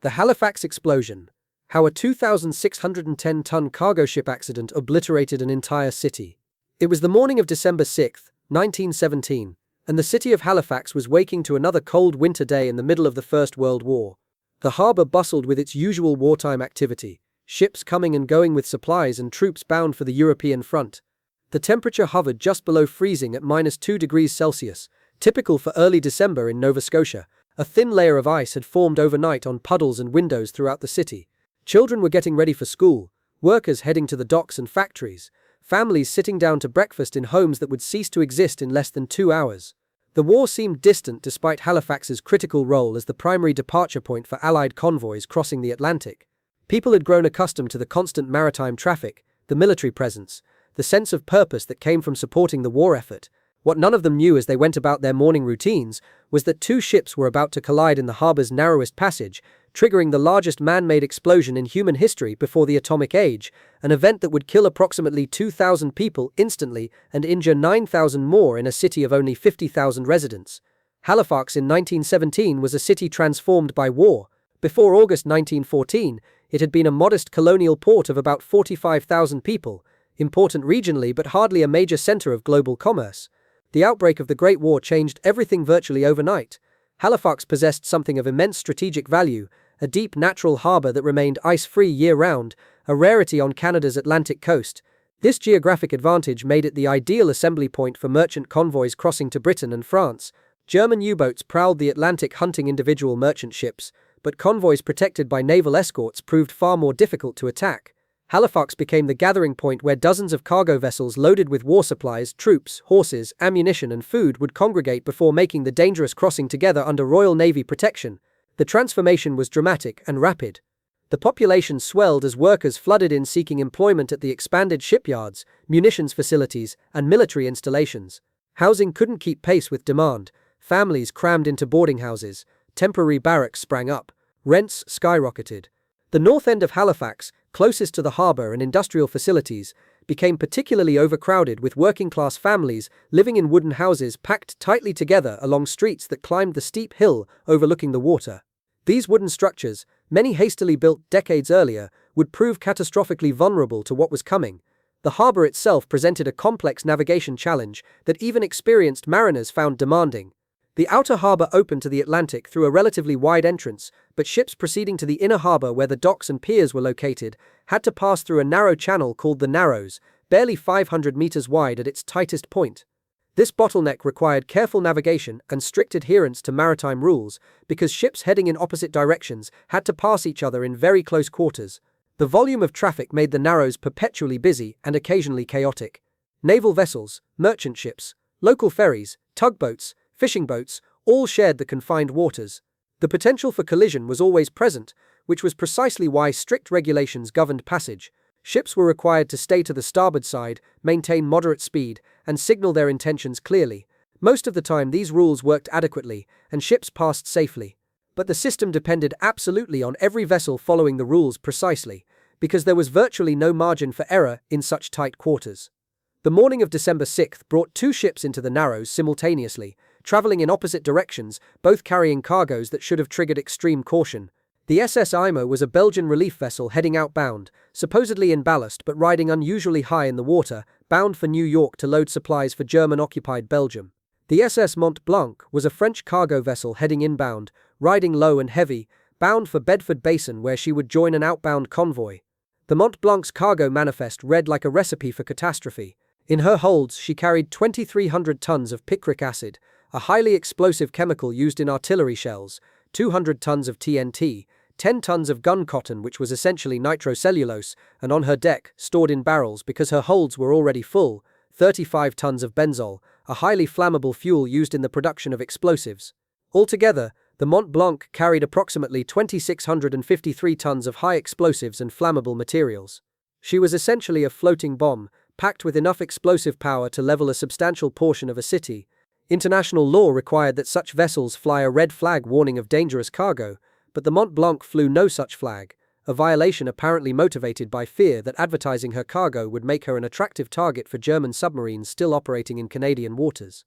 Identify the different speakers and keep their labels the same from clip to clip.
Speaker 1: The Halifax explosion. How a 2,610-ton cargo ship accident obliterated an entire city. It was the morning of December 6, 1917, and the city of Halifax was waking to another cold winter day in the middle of the First World War. The harbour bustled with its usual wartime activity, ships coming and going with supplies and troops bound for the European front. The temperature hovered just below freezing at -2 degrees Celsius, typical for early December in Nova Scotia. A thin layer of ice had formed overnight on puddles and windows throughout the city. Children were getting ready for school, workers heading to the docks and factories, families sitting down to breakfast in homes that would cease to exist in less than 2 hours. The war seemed distant despite Halifax's critical role as the primary departure point for Allied convoys crossing the Atlantic. People had grown accustomed to the constant maritime traffic, the military presence, the sense of purpose that came from supporting the war effort. What none of them knew as they went about their morning routines was that 2 ships were about to collide in the harbour's narrowest passage, triggering the largest man-made explosion in human history before the atomic age, an event that would kill approximately 2,000 people instantly and injure 9,000 more in a city of only 50,000 residents. Halifax in 1917 was a city transformed by war. Before August 1914, it had been a modest colonial port of about 45,000 people, important regionally but hardly a major centre of global commerce. The outbreak of the Great War changed everything virtually overnight. Halifax possessed something of immense strategic value, a deep natural harbour that remained ice-free year-round, a rarity on Canada's Atlantic coast. This geographic advantage made it the ideal assembly point for merchant convoys crossing to Britain and France. German U-boats prowled the Atlantic hunting individual merchant ships, but convoys protected by naval escorts proved far more difficult to attack. Halifax became the gathering point where dozens of cargo vessels loaded with war supplies, troops, horses, ammunition and food would congregate before making the dangerous crossing together under Royal Navy protection. The transformation was dramatic and rapid. The population swelled as workers flooded in seeking employment at the expanded shipyards, munitions facilities, and military installations. Housing couldn't keep pace with demand. Families crammed into boarding houses. Temporary barracks sprang up. Rents skyrocketed. The north end of Halifax, closest to the harbour and industrial facilities, became particularly overcrowded with working-class families living in wooden houses packed tightly together along streets that climbed the steep hill overlooking the water. These wooden structures, many hastily built decades earlier, would prove catastrophically vulnerable to what was coming. The harbour itself presented a complex navigation challenge that even experienced mariners found demanding. The outer harbour opened to the Atlantic through a relatively wide entrance, but ships proceeding to the inner harbour where the docks and piers were located had to pass through a narrow channel called the Narrows, barely 500 meters wide at its tightest point. This bottleneck required careful navigation and strict adherence to maritime rules because ships heading in opposite directions had to pass each other in very close quarters. The volume of traffic made the Narrows perpetually busy and occasionally chaotic. Naval vessels, merchant ships, local ferries, tugboats, fishing boats, all shared the confined waters. The potential for collision was always present, which was precisely why strict regulations governed passage. Ships were required to stay to the starboard side, maintain moderate speed, and signal their intentions clearly. Most of the time these rules worked adequately, and ships passed safely. But the system depended absolutely on every vessel following the rules precisely, because there was virtually no margin for error in such tight quarters. The morning of December 6 brought 2 ships into the Narrows simultaneously, traveling in opposite directions, both carrying cargoes that should have triggered extreme caution. The SS Imo was a Belgian relief vessel heading outbound, supposedly in ballast but riding unusually high in the water, bound for New York to load supplies for German-occupied Belgium. The SS Mont-Blanc was a French cargo vessel heading inbound, riding low and heavy, bound for Bedford Basin where she would join an outbound convoy. The Mont-Blanc's cargo manifest read like a recipe for catastrophe. In her holds she carried 2,300 tons of picric acid, a highly explosive chemical used in artillery shells, 200 tons of TNT, 10 tons of gun cotton which was essentially nitrocellulose, and on her deck, stored in barrels because her holds were already full, 35 tons of benzol, a highly flammable fuel used in the production of explosives. Altogether, the Mont-Blanc carried approximately 2,653 tons of high explosives and flammable materials. She was essentially a floating bomb, packed with enough explosive power to level a substantial portion of a city. International law required that such vessels fly a red flag warning of dangerous cargo, but the Mont-Blanc flew no such flag, a violation apparently motivated by fear that advertising her cargo would make her an attractive target for German submarines still operating in Canadian waters.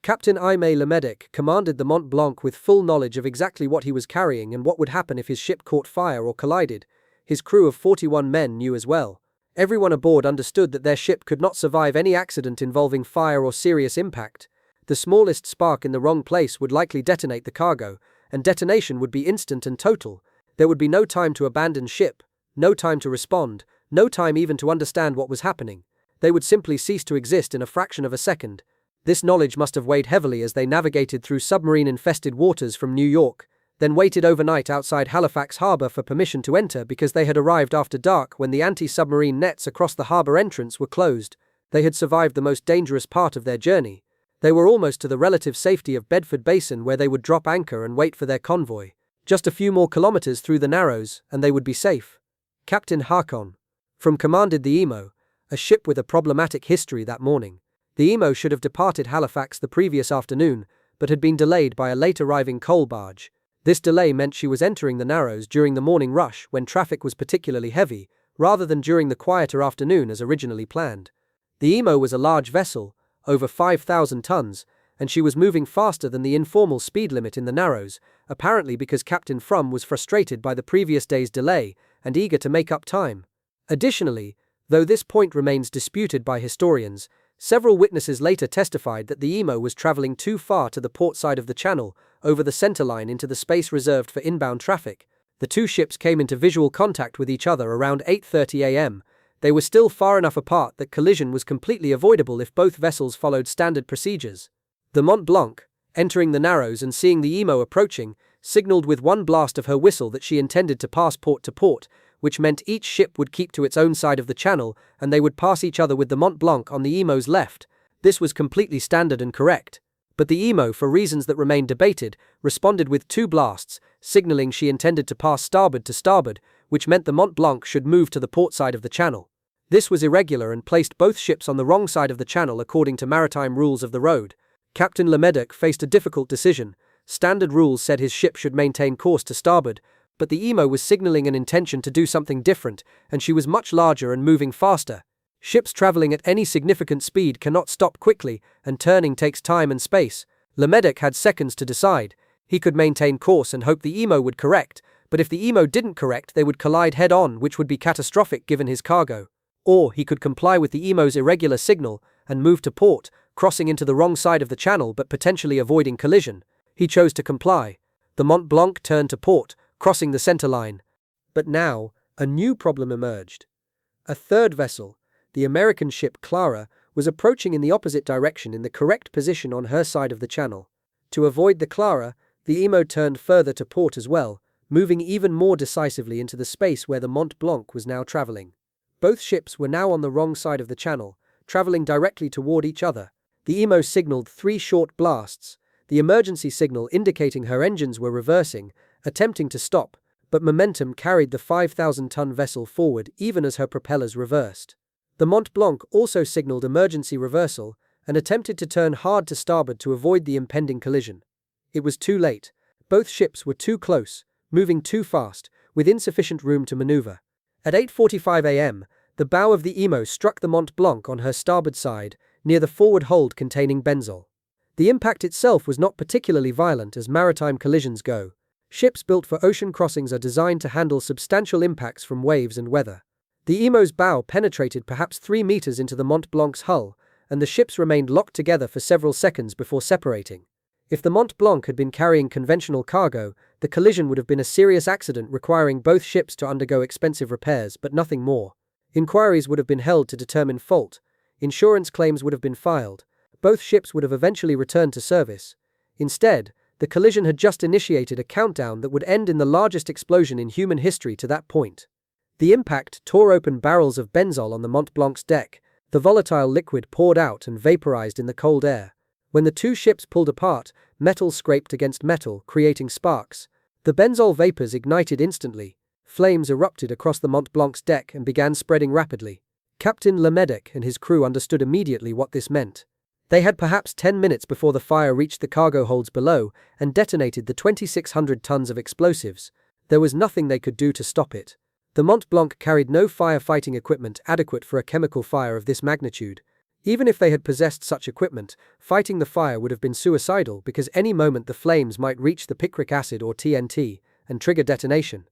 Speaker 1: Captain Imo commanded the Mont-Blanc with full knowledge of exactly what he was carrying and what would happen if his ship caught fire or collided. His crew of 41 men knew as well. Everyone aboard understood that their ship could not survive any accident involving fire or serious impact. The smallest spark in the wrong place would likely detonate the cargo, and detonation would be instant and total. There would be no time to abandon ship, no time to respond, no time even to understand what was happening. They would simply cease to exist in a fraction of a second. This knowledge must have weighed heavily as they navigated through submarine-infested waters from New York, then waited overnight outside Halifax harbor for permission to enter because they had arrived after dark when the anti-submarine nets across the harbor entrance were closed. They had survived the most dangerous part of their journey. They were almost to the relative safety of Bedford Basin where they would drop anchor and wait for their convoy. Just a few more kilometers through the Narrows, and they would be safe. Captain Harkon from commanded the Imo, a ship with a problematic history that morning. The Imo should have departed Halifax the previous afternoon, but had been delayed by a late-arriving coal barge. This delay meant she was entering the Narrows during the morning rush when traffic was particularly heavy, rather than during the quieter afternoon as originally planned. The Imo was a large vessel, over 5,000 tons, and she was moving faster than the informal speed limit in the Narrows, apparently because Captain Frum was frustrated by the previous day's delay and eager to make up time. Additionally, though this point remains disputed by historians, several witnesses later testified that the Imo was traveling too far to the port side of the channel, over the centerline into the space reserved for inbound traffic. The two ships came into visual contact with each other around 8:30 a.m. They were still far enough apart that collision was completely avoidable if both vessels followed standard procedures. The Mont-Blanc, entering the Narrows and seeing the Imo approaching, signaled with one blast of her whistle that she intended to pass port to port, which meant each ship would keep to its own side of the channel and they would pass each other with the Mont-Blanc on the Imo's left. This was completely standard and correct. But the Imo, for reasons that remain debated, responded with two blasts, signaling she intended to pass starboard to starboard, which meant the Mont-Blanc should move to the port side of the channel. This was irregular and placed both ships on the wrong side of the channel according to maritime rules of the road. Captain Lemedic faced a difficult decision. Standard rules said his ship should maintain course to starboard, but the Imo was signaling an intention to do something different, and she was much larger and moving faster. Ships traveling at any significant speed cannot stop quickly, and turning takes time and space. Lemedic had seconds to decide. He could maintain course and hope the Imo would correct, but if the Imo didn't correct they would collide head-on, which would be catastrophic given his cargo. Or he could comply with the Imo's irregular signal and move to port, crossing into the wrong side of the channel but potentially avoiding collision. He chose to comply. The Mont-Blanc turned to port, crossing the center line. But now, a new problem emerged. A third vessel, the American ship Clara, was approaching in the opposite direction in the correct position on her side of the channel. To avoid the Clara, the Imo turned further to port as well, moving even more decisively into the space where the Mont-Blanc was now traveling. Both ships were now on the wrong side of the channel, traveling directly toward each other. The Imo signaled 3 short blasts, the emergency signal indicating her engines were reversing, attempting to stop, but momentum carried the 5,000-ton vessel forward even as her propellers reversed. The Mont-Blanc also signaled emergency reversal and attempted to turn hard to starboard to avoid the impending collision. It was too late. Both ships were too close, moving too fast, with insufficient room to maneuver. At 8:45 a.m., the bow of the Imo struck the Mont-Blanc on her starboard side, near the forward hold containing benzol. The impact itself was not particularly violent as maritime collisions go. Ships built for ocean crossings are designed to handle substantial impacts from waves and weather. The Imo's bow penetrated perhaps 3 meters into the Mont-Blanc's hull, and the ships remained locked together for several seconds before separating. If the Mont-Blanc had been carrying conventional cargo, the collision would have been a serious accident requiring both ships to undergo expensive repairs, but nothing more. Inquiries would have been held to determine fault. Insurance claims would have been filed. Both ships would have eventually returned to service. Instead, the collision had just initiated a countdown that would end in the largest explosion in human history to that point. The impact tore open barrels of benzol on the Mont-Blanc's deck. The volatile liquid poured out and vaporized in the cold air. When the two ships pulled apart, metal scraped against metal, creating sparks. The benzol vapors ignited instantly. Flames erupted across the Mont-Blanc's deck and began spreading rapidly. Captain Lemedic and his crew understood immediately what this meant. They had perhaps 10 minutes before the fire reached the cargo holds below and detonated the 2,600 tons of explosives. There was nothing they could do to stop it. The Mont-Blanc carried no firefighting equipment adequate for a chemical fire of this magnitude. Even if they had possessed such equipment, fighting the fire would have been suicidal because any moment the flames might reach the picric acid or TNT and trigger detonation.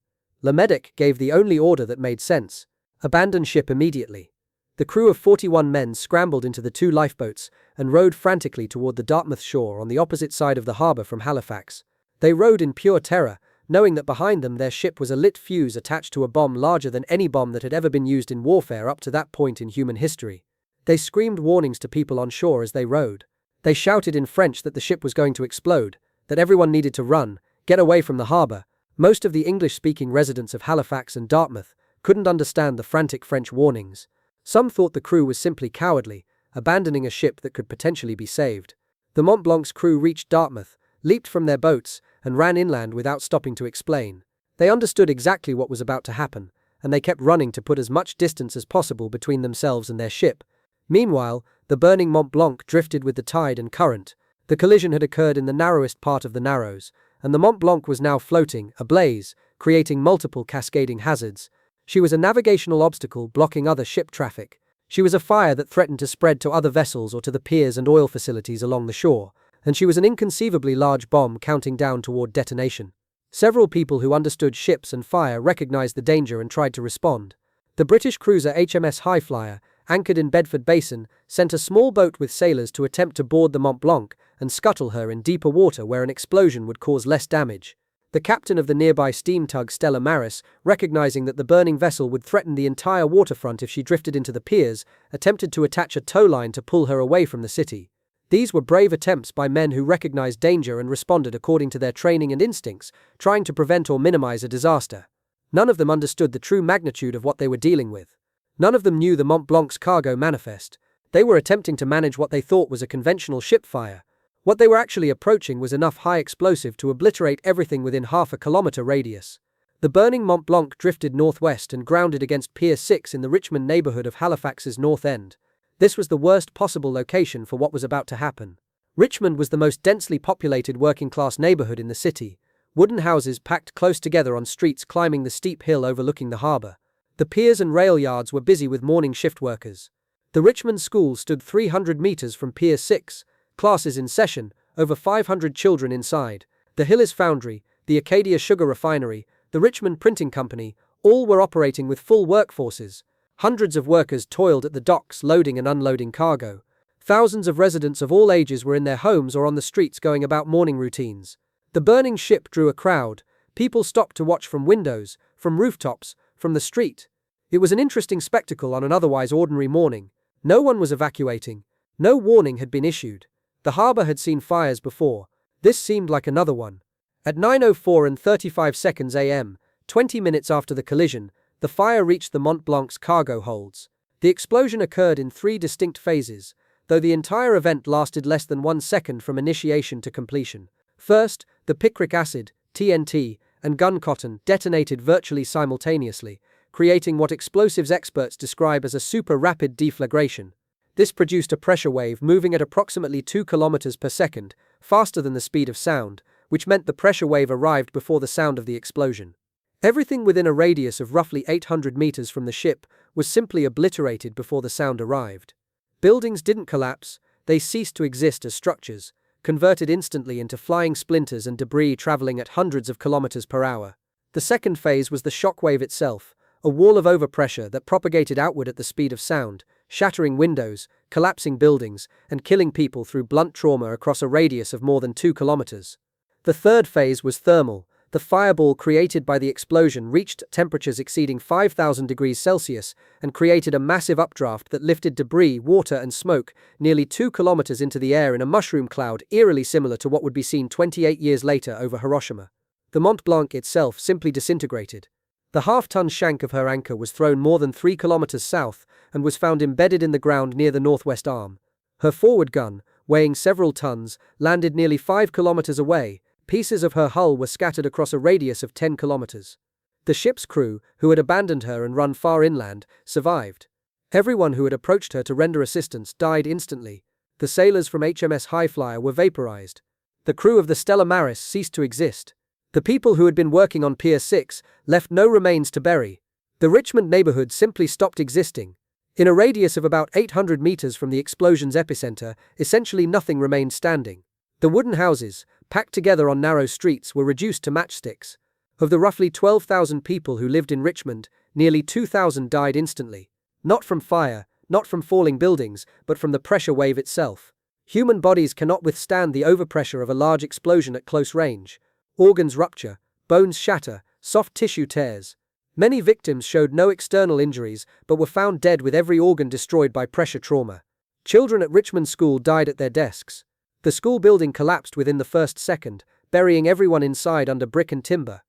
Speaker 1: Le Medic gave the only order that made sense: abandon ship immediately. The crew of 41 men scrambled into the 2 lifeboats and rowed frantically toward the Dartmouth shore on the opposite side of the harbour from Halifax. They rowed in pure terror, knowing that behind them their ship was a lit fuse attached to a bomb larger than any bomb that had ever been used in warfare up to that point in human history. They screamed warnings to people on shore as they rowed. They shouted in French that the ship was going to explode, that everyone needed to run, get away from the harbour. Most of the English-speaking residents of Halifax and Dartmouth couldn't understand the frantic French warnings. Some thought the crew was simply cowardly, abandoning a ship that could potentially be saved. The Mont-Blanc's crew reached Dartmouth, leaped from their boats, and ran inland without stopping to explain. They understood exactly what was about to happen, and they kept running to put as much distance as possible between themselves and their ship. Meanwhile, the burning Mont-Blanc drifted with the tide and current. The collision had occurred in the narrowest part of the Narrows, and the Mont-Blanc was now floating, ablaze, creating multiple cascading hazards. She was a navigational obstacle blocking other ship traffic. She was a fire that threatened to spread to other vessels or to the piers and oil facilities along the shore, and she was an inconceivably large bomb counting down toward detonation. Several people who understood ships and fire recognized the danger and tried to respond. The British cruiser HMS Highflyer, anchored in Bedford Basin, sent a small boat with sailors to attempt to board the Mont-Blanc and scuttle her in deeper water where an explosion would cause less damage. The captain of the nearby steam tug Stella Maris, recognizing that the burning vessel would threaten the entire waterfront if she drifted into the piers, attempted to attach a tow line to pull her away from the city. These were brave attempts by men who recognized danger and responded according to their training and instincts, trying to prevent or minimize a disaster. None of them understood the true magnitude of what they were dealing with. None of them knew the Mont-Blanc's cargo manifest. They were attempting to manage what they thought was a conventional ship fire. What they were actually approaching was enough high explosive to obliterate everything within half a kilometer radius. The burning Mont-Blanc drifted northwest and grounded against Pier 6 in the Richmond neighborhood of Halifax's north end. This was the worst possible location for what was about to happen. Richmond was the most densely populated working-class neighborhood in the city, wooden houses packed close together on streets climbing the steep hill overlooking the harbor. The piers and rail yards were busy with morning shift workers. The Richmond School stood 300 meters from Pier 6, classes in session, over 500 children inside. The Hillis Foundry, the Acadia Sugar Refinery, the Richmond Printing Company, all were operating with full workforces. Hundreds of workers toiled at the docks loading and unloading cargo. Thousands of residents of all ages were in their homes or on the streets going about morning routines. The burning ship drew a crowd. People stopped to watch from windows, from rooftops, from the street. It was an interesting spectacle on an otherwise ordinary morning. No one was evacuating. No warning had been issued. The harbour had seen fires before. This seemed like another one. At 9:04 and 35 seconds a.m., 20 minutes after the collision, the fire reached the Mont-Blanc's cargo holds. The explosion occurred in 3 distinct phases, though the entire event lasted less than 1 second from initiation to completion. First, the picric acid, TNT, and gun cotton detonated virtually simultaneously, creating what explosives experts describe as a super-rapid deflagration. This produced a pressure wave moving at approximately 2 kilometers per second, faster than the speed of sound, which meant the pressure wave arrived before the sound of the explosion. Everything within a radius of roughly 800 meters from the ship was simply obliterated before the sound arrived. Buildings didn't collapse, they ceased to exist as structures, converted instantly into flying splinters and debris traveling at hundreds of kilometers per hour. The second phase was the shockwave itself, a wall of overpressure that propagated outward at the speed of sound, shattering windows, collapsing buildings, and killing people through blunt trauma across a radius of more than 2 kilometers. The third phase was thermal. The fireball created by the explosion reached temperatures exceeding 5,000 degrees Celsius and created a massive updraft that lifted debris, water, and smoke nearly 2 kilometers into the air in a mushroom cloud eerily similar to what would be seen 28 years later over Hiroshima. The Mont-Blanc itself simply disintegrated. The half-ton shank of her anchor was thrown more than 3 kilometers south and was found embedded in the ground near the northwest arm. Her forward gun, weighing several tons, landed nearly 5 kilometers away. Pieces of her hull were scattered across a radius of 10 kilometers. The ship's crew, who had abandoned her and run far inland, survived. Everyone who had approached her to render assistance died instantly. The sailors from HMS Highflyer were vaporized. The crew of the Stella Maris ceased to exist. The people who had been working on Pier 6 left no remains to bury. The Richmond neighborhood simply stopped existing. In a radius of about 800 meters from the explosion's epicenter, essentially nothing remained standing. The wooden houses, packed together on narrow streets, were reduced to matchsticks. Of the roughly 12,000 people who lived in Richmond, nearly 2,000 died instantly. Not from fire, not from falling buildings, but from the pressure wave itself. Human bodies cannot withstand the overpressure of a large explosion at close range. Organs rupture, bones shatter, soft tissue tears. Many victims showed no external injuries, but were found dead with every organ destroyed by pressure trauma. Children at Richmond School died at their desks. The school building collapsed within the first second, burying everyone inside under brick and timber.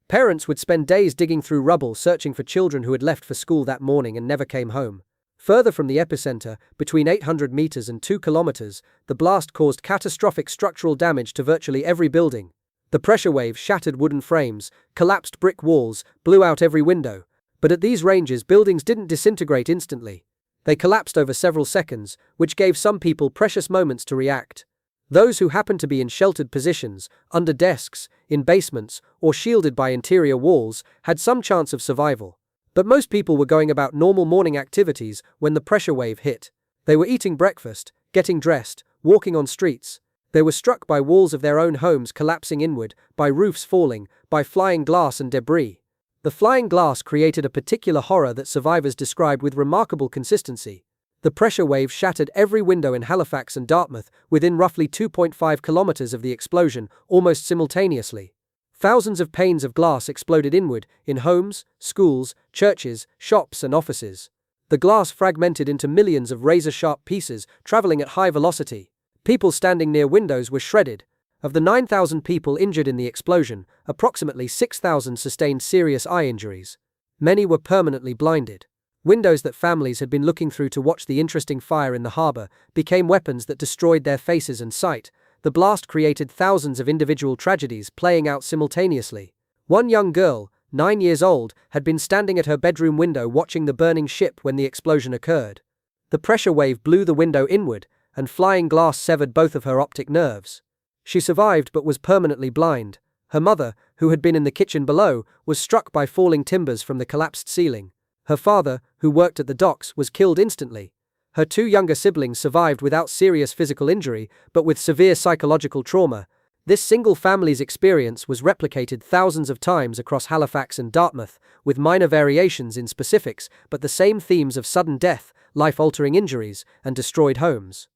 Speaker 1: Parents would spend days digging through rubble searching for children who had left for school that morning and never came home. Further from the epicenter, between 800 meters and 2 kilometers, the blast caused catastrophic structural damage to virtually every building. The pressure wave shattered wooden frames, collapsed brick walls, blew out every window. But at these ranges, buildings didn't disintegrate instantly. They collapsed over several seconds, which gave some people precious moments to react. Those who happened to be in sheltered positions, under desks, in basements, or shielded by interior walls, had some chance of survival. But most people were going about normal morning activities when the pressure wave hit. They were eating breakfast, getting dressed, walking on streets. They were struck by walls of their own homes collapsing inward, by roofs falling, by flying glass and debris. The flying glass created a particular horror that survivors described with remarkable consistency. The pressure wave shattered every window in Halifax and Dartmouth within roughly 2.5 kilometers of the explosion, almost simultaneously. Thousands of panes of glass exploded inward, in homes, schools, churches, shops and offices. The glass fragmented into millions of razor-sharp pieces, traveling at high velocity. People standing near windows were shredded. Of the 9,000 people injured in the explosion, approximately 6,000 sustained serious eye injuries. Many were permanently blinded. Windows that families had been looking through to watch the interesting fire in the harbor became weapons that destroyed their faces and sight. The blast created thousands of individual tragedies playing out simultaneously. One young girl, 9 years old, had been standing at her bedroom window watching the burning ship when the explosion occurred. The pressure wave blew the window inward, and flying glass severed both of her optic nerves. She survived but was permanently blind. Her mother, who had been in the kitchen below, was struck by falling timbers from the collapsed ceiling. Her father, who worked at the docks, was killed instantly. Her 2 younger siblings survived without serious physical injury, but with severe psychological trauma. This single family's experience was replicated thousands of times across Halifax and Dartmouth, with minor variations in specifics, but the same themes of sudden death, life-altering injuries, and destroyed homes.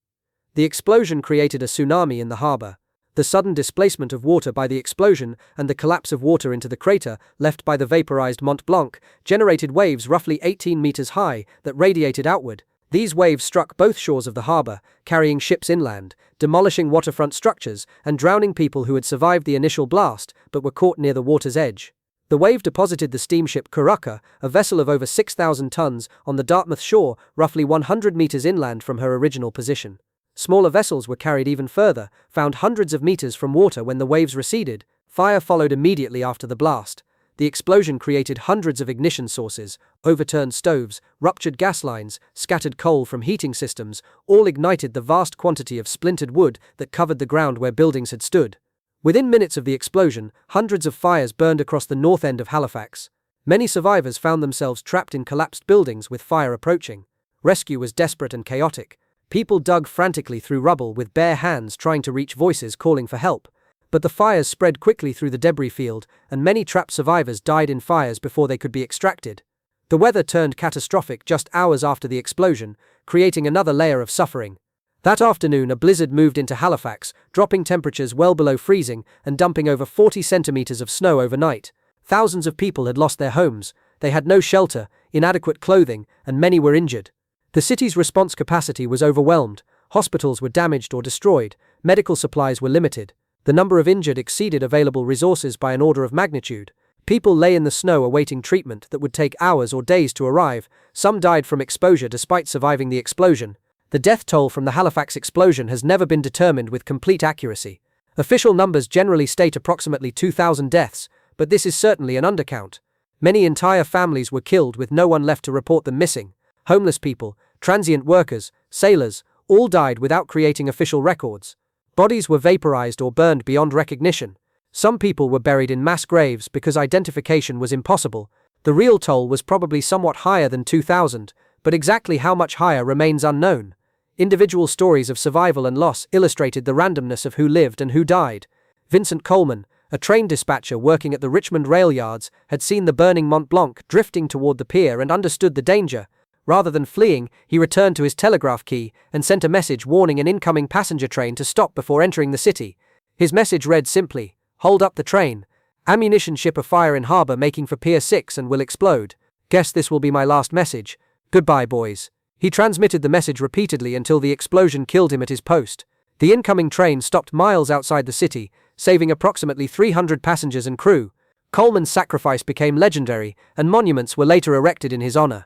Speaker 1: The explosion created a tsunami in the harbor. The sudden displacement of water by the explosion and the collapse of water into the crater left by the vaporized Mont-Blanc generated waves roughly 18 meters high that radiated outward. These waves struck both shores of the harbor, carrying ships inland, demolishing waterfront structures, and drowning people who had survived the initial blast but were caught near the water's edge. The wave deposited the steamship Curracka, a vessel of over 6,000 tons, on the Dartmouth shore, roughly 100 meters inland from her original position. Smaller vessels were carried even further, found hundreds of meters from water when the waves receded. Fire followed immediately after the blast. The explosion created hundreds of ignition sources, overturned stoves, ruptured gas lines, scattered coal from heating systems, all ignited the vast quantity of splintered wood that covered the ground where buildings had stood. Within minutes of the explosion, hundreds of fires burned across the north end of Halifax. Many survivors found themselves trapped in collapsed buildings with fire approaching. Rescue was desperate and chaotic. People dug frantically through rubble with bare hands trying to reach voices calling for help. But the fires spread quickly through the debris field, and many trapped survivors died in fires before they could be extracted. The weather turned catastrophic just hours after the explosion, creating another layer of suffering. That afternoon, a blizzard moved into Halifax, dropping temperatures well below freezing and dumping over 40 centimeters of snow overnight. Thousands of people had lost their homes. They had no shelter, inadequate clothing, and many were injured. The city's response capacity was overwhelmed. Hospitals were damaged or destroyed. Medical supplies were limited. The number of injured exceeded available resources by an order of magnitude. People lay in the snow awaiting treatment that would take hours or days to arrive. Some died from exposure despite surviving the explosion. The death toll from the Halifax explosion has never been determined with complete accuracy. Official numbers generally state approximately 2,000 deaths, but this is certainly an undercount. Many entire families were killed with no one left to report them missing. Homeless people, transient workers, sailors, all died without creating official records. Bodies were vaporized or burned beyond recognition. Some people were buried in mass graves because identification was impossible. The real toll was probably somewhat higher than 2,000, but exactly how much higher remains unknown. Individual stories of survival and loss illustrated the randomness of who lived and who died. Vincent Coleman, a train dispatcher working at the Richmond rail yards, had seen the burning Mont-Blanc drifting toward the pier and understood the danger. Rather than fleeing, he returned to his telegraph key and sent a message warning an incoming passenger train to stop before entering the city. His message read simply, "Hold up the train. Ammunition ship afire in harbor making for Pier 6 and will explode. Guess this will be my last message. Goodbye, boys." He transmitted the message repeatedly until the explosion killed him at his post. The incoming train stopped miles outside the city, saving approximately 300 passengers and crew. Coleman's sacrifice became legendary, and monuments were later erected in his honor.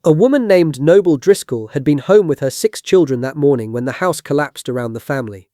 Speaker 1: A woman named Noble Driscoll had been home with her 6 children that morning when the house collapsed around the family.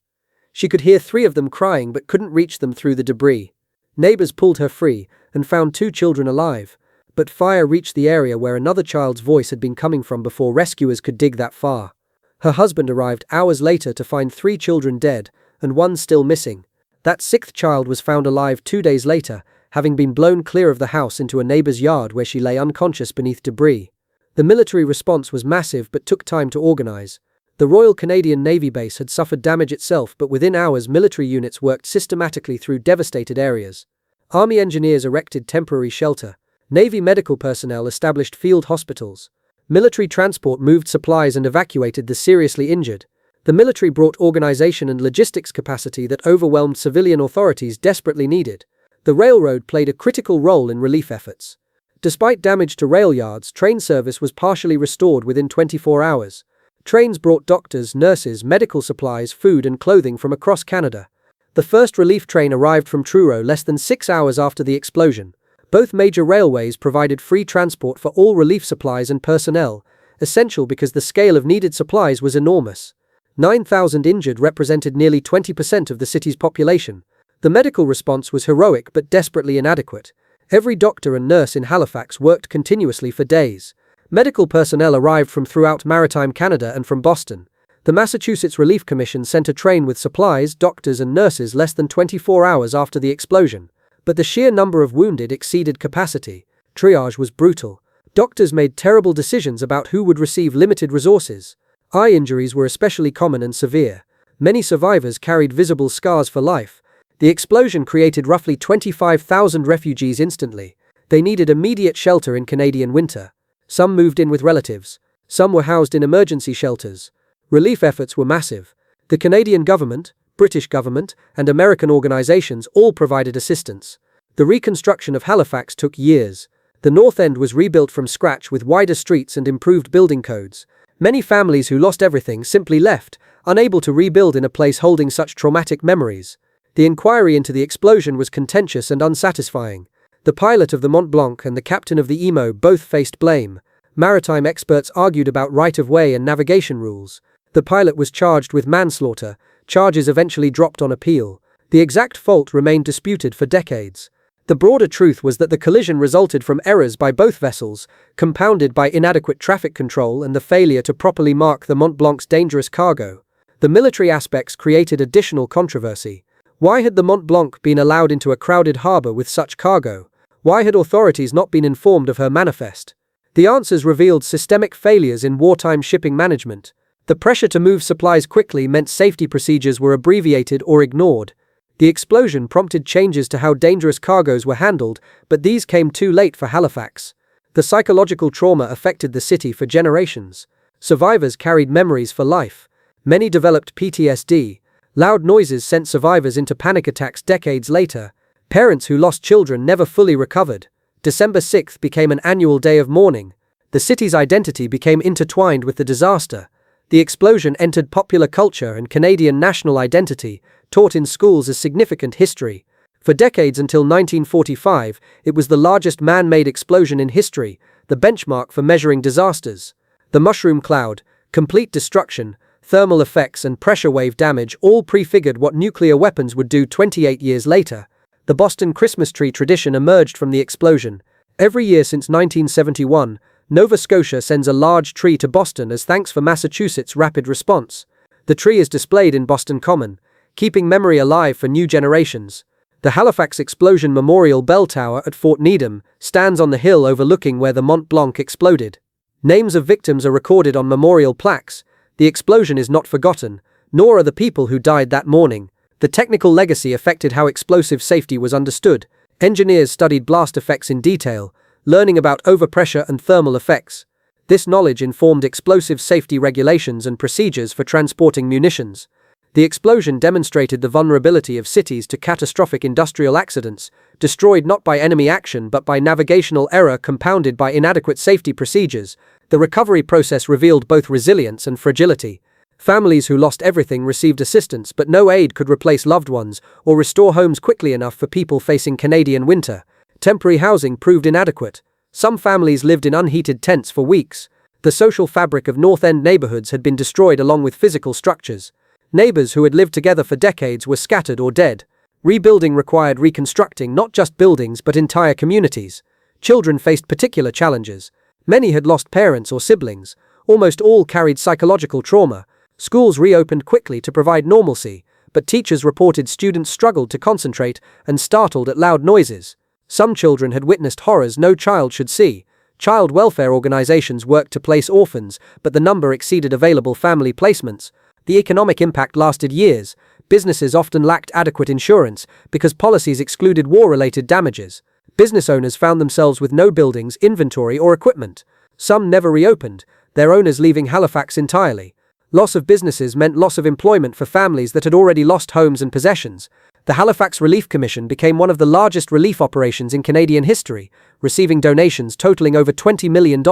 Speaker 1: She could hear 3 of them crying but couldn't reach them through the debris. Neighbors pulled her free and found 2 children alive, but fire reached the area where another child's voice had been coming from before rescuers could dig that far. Her husband arrived hours later to find 3 children dead and 1 still missing. That 6th child was found alive 2 days later, having been blown clear of the house into a neighbor's yard where she lay unconscious beneath debris. The military response was massive but took time to organize. The Royal Canadian Navy base had suffered damage itself, but within hours military units worked systematically through devastated areas. Army engineers erected temporary shelter. Navy medical personnel established field hospitals. Military transport moved supplies and evacuated the seriously injured. The military brought organization and logistics capacity that overwhelmed civilian authorities desperately needed. The railroad played a critical role in relief efforts. Despite damage to rail yards, train service was partially restored within 24 hours. Trains brought doctors, nurses, medical supplies, food and clothing from across Canada. The first relief train arrived from Truro less than 6 hours after the explosion. Both major railways provided free transport for all relief supplies and personnel, essential because the scale of needed supplies was enormous. 9,000 injured represented nearly 20% of the city's population. The medical response was heroic but desperately inadequate. Every doctor and nurse in Halifax worked continuously for days. Medical personnel arrived from throughout maritime Canada and from Boston. The Massachusetts Relief Commission sent a train with supplies, doctors and nurses less than 24 hours after the explosion. But the sheer number of wounded exceeded capacity. Triage was brutal. Doctors made terrible decisions about who would receive limited resources. Eye injuries were especially common and severe. Many survivors carried visible scars for life. The explosion created roughly 25,000 refugees instantly. They needed immediate shelter in Canadian winter. Some moved in with relatives. Some were housed in emergency shelters. Relief efforts were massive. The Canadian government, British government, and American organizations all provided assistance. The reconstruction of Halifax took years. The North End was rebuilt from scratch with wider streets and improved building codes. Many families who lost everything simply left, unable to rebuild in a place holding such traumatic memories. The inquiry into the explosion was contentious and unsatisfying. The pilot of the Mont-Blanc and the captain of the Imo both faced blame. Maritime experts argued about right-of-way and navigation rules. The pilot was charged with manslaughter. Charges eventually dropped on appeal. The exact fault remained disputed for decades. The broader truth was that the collision resulted from errors by both vessels, compounded by inadequate traffic control and the failure to properly mark the Mont-Blanc's dangerous cargo. The military aspects created additional controversy. Why had the Mont-Blanc been allowed into a crowded harbor with such cargo? Why had authorities not been informed of her manifest? The answers revealed systemic failures in wartime shipping management. The pressure to move supplies quickly meant safety procedures were abbreviated or ignored. The explosion prompted changes to how dangerous cargoes were handled, but these came too late for Halifax. The psychological trauma affected the city for generations. Survivors carried memories for life. Many developed PTSD. Loud noises sent survivors into panic attacks decades later. Parents who lost children never fully recovered. December 6th became an annual day of mourning. The city's identity became intertwined with the disaster. The explosion entered popular culture and Canadian national identity, taught in schools as significant history. For decades until 1945, it was the largest man-made explosion in history, the benchmark for measuring disasters. The mushroom cloud, complete destruction, thermal effects and pressure wave damage all prefigured what nuclear weapons would do 28 years later. The Boston Christmas tree tradition emerged from the explosion. Every year since 1971, Nova Scotia sends a large tree to Boston as thanks for Massachusetts' rapid response. The tree is displayed in Boston Common, keeping memory alive for new generations. The Halifax Explosion Memorial Bell Tower at Fort Needham stands on the hill overlooking where the Mont-Blanc exploded. Names of victims are recorded on memorial plaques. The explosion is not forgotten, nor are the people who died that morning. The technical legacy affected how explosive safety was understood. Engineers studied blast effects in detail, learning about overpressure and thermal effects. This knowledge informed explosive safety regulations and procedures for transporting munitions. The explosion demonstrated the vulnerability of cities to catastrophic industrial accidents, destroyed not by enemy action but by navigational error compounded by inadequate safety procedures. The recovery process revealed both resilience and fragility. Families who lost everything received assistance, but no aid could replace loved ones or restore homes quickly enough for people facing Canadian winter. Temporary housing proved inadequate. Some families lived in unheated tents for weeks. The social fabric of North End neighborhoods had been destroyed along with physical structures. Neighbors who had lived together for decades were scattered or dead. Rebuilding required reconstructing not just buildings but entire communities. Children faced particular challenges. Many had lost parents or siblings. Almost all carried psychological trauma. Schools reopened quickly to provide normalcy, but teachers reported students struggled to concentrate and startled at loud noises. Some children had witnessed horrors no child should see. Child welfare organizations worked to place orphans, but the number exceeded available family placements. The economic impact lasted years. Businesses often lacked adequate insurance because policies excluded war-related damages. Business owners found themselves with no buildings, inventory, or equipment. Some never reopened, their owners leaving Halifax entirely. Loss of businesses meant loss of employment for families that had already lost homes and possessions. The Halifax Relief Commission became one of the largest relief operations in Canadian history, receiving donations totaling over $20 million.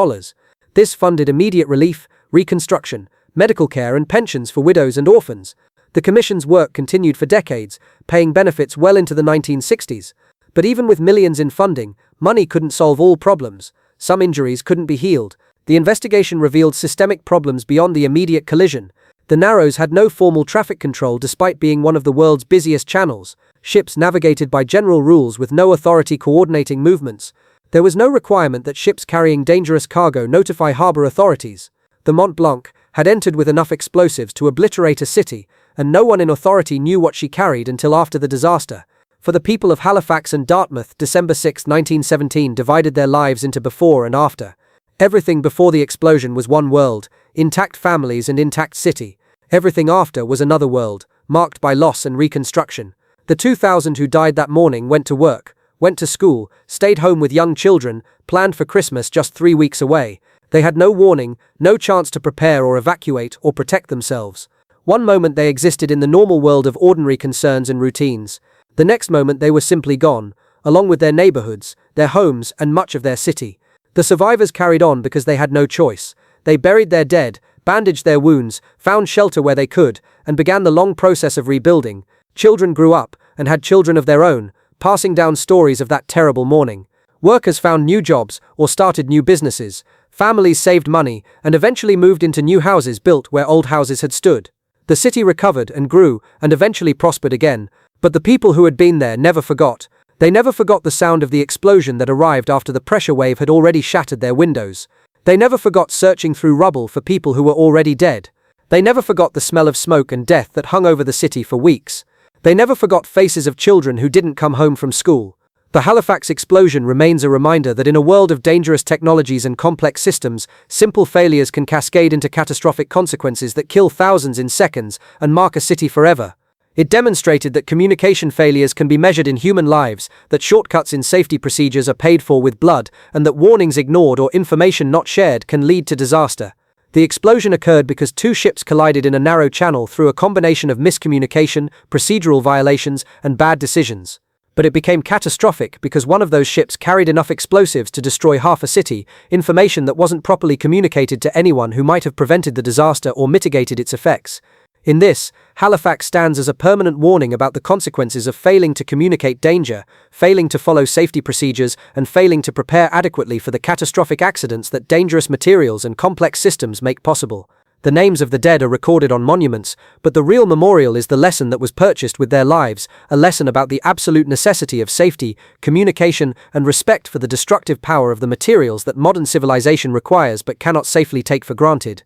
Speaker 1: This funded immediate relief, reconstruction, medical care and pensions for widows and orphans. The Commission's work continued for decades, paying benefits well into the 1960s. But even with millions in funding, money couldn't solve all problems. Some injuries couldn't be healed. The investigation revealed systemic problems beyond the immediate collision. The Narrows had no formal traffic control despite being one of the world's busiest channels. Ships navigated by general rules with no authority coordinating movements. There was no requirement that ships carrying dangerous cargo notify harbor authorities. The Mont-Blanc had entered with enough explosives to obliterate a city, and no one in authority knew what she carried until after the disaster. For the people of Halifax and Dartmouth, December 6, 1917 divided their lives into before and after. Everything before the explosion was one world, intact families and intact city. Everything after was another world, marked by loss and reconstruction. The 2,000 who died that morning went to work, went to school, stayed home with young children, planned for Christmas just 3 weeks away. They had no warning, no chance to prepare or evacuate or protect themselves. One moment they existed in the normal world of ordinary concerns and routines. The next moment they were simply gone, along with their neighborhoods, their homes, and much of their city. The survivors carried on because they had no choice. They buried their dead, bandaged their wounds, found shelter where they could, and began the long process of rebuilding. Children grew up, and had children of their own, passing down stories of that terrible morning. Workers found new jobs, or started new businesses. Families saved money, and eventually moved into new houses built where old houses had stood. The city recovered and grew, and eventually prospered again. But the people who had been there never forgot. They never forgot the sound of the explosion that arrived after the pressure wave had already shattered their windows. They never forgot searching through rubble for people who were already dead. They never forgot the smell of smoke and death that hung over the city for weeks. They never forgot faces of children who didn't come home from school. The Halifax explosion remains a reminder that in a world of dangerous technologies and complex systems, simple failures can cascade into catastrophic consequences that kill thousands in seconds and mark a city forever. It demonstrated that communication failures can be measured in human lives, that shortcuts in safety procedures are paid for with blood, and that warnings ignored or information not shared can lead to disaster. The explosion occurred because two ships collided in a narrow channel through a combination of miscommunication, procedural violations, and bad decisions. But it became catastrophic because one of those ships carried enough explosives to destroy half a city, information that wasn't properly communicated to anyone who might have prevented the disaster or mitigated its effects. In this, Halifax stands as a permanent warning about the consequences of failing to communicate danger, failing to follow safety procedures, and failing to prepare adequately for the catastrophic accidents that dangerous materials and complex systems make possible. The names of the dead are recorded on monuments, but the real memorial is the lesson that was purchased with their lives, a lesson about the absolute necessity of safety, communication, and respect for the destructive power of the materials that modern civilization requires but cannot safely take for granted.